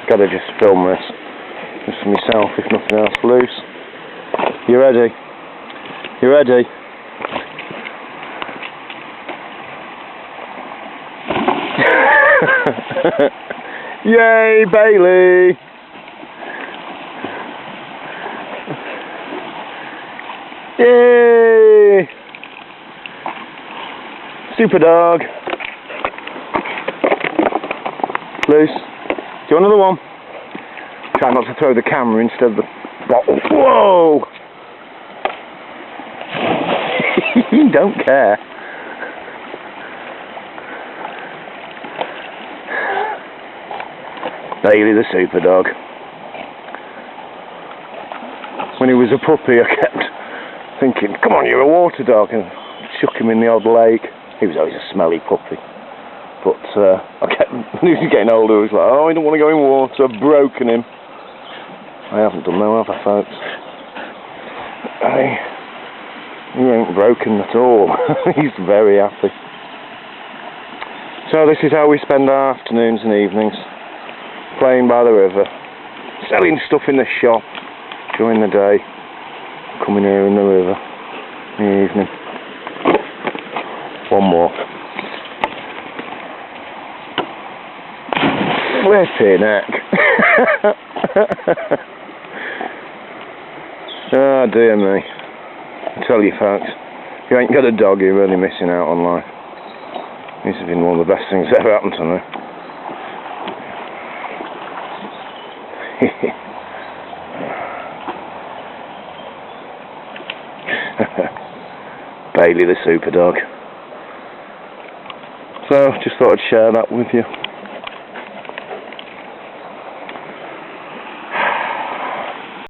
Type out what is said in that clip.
Gotta just film this. Just for myself, if nothing else. Loose. You ready? You ready? Yay, Bailey! Yay! Super dog. Loose. Do you want another one? Try not to throw the camera instead of the bottle. Whoa! Don't care. Bailey the super dog. When he was a puppy, I kept thinking, come on, you're a water dog, and chuck him in the odd lake. He was always a smelly puppy. But I kept, when he was getting older, I was like, oh, I don't want to go in water, I've broken him. I haven't done no, have I, folks? He ain't broken at all. He's very happy. So this is how we spend our afternoons and evenings. Playing by the river. Selling stuff in the shop during the day. Coming here in the river in the evening. One more. Flipping heck. Oh dear me. I tell you folks, if you ain't got a dog, you're really missing out on life. This has been one of the best things that ever happened to me. Bailey the super dog. So, just thought I'd share that with you.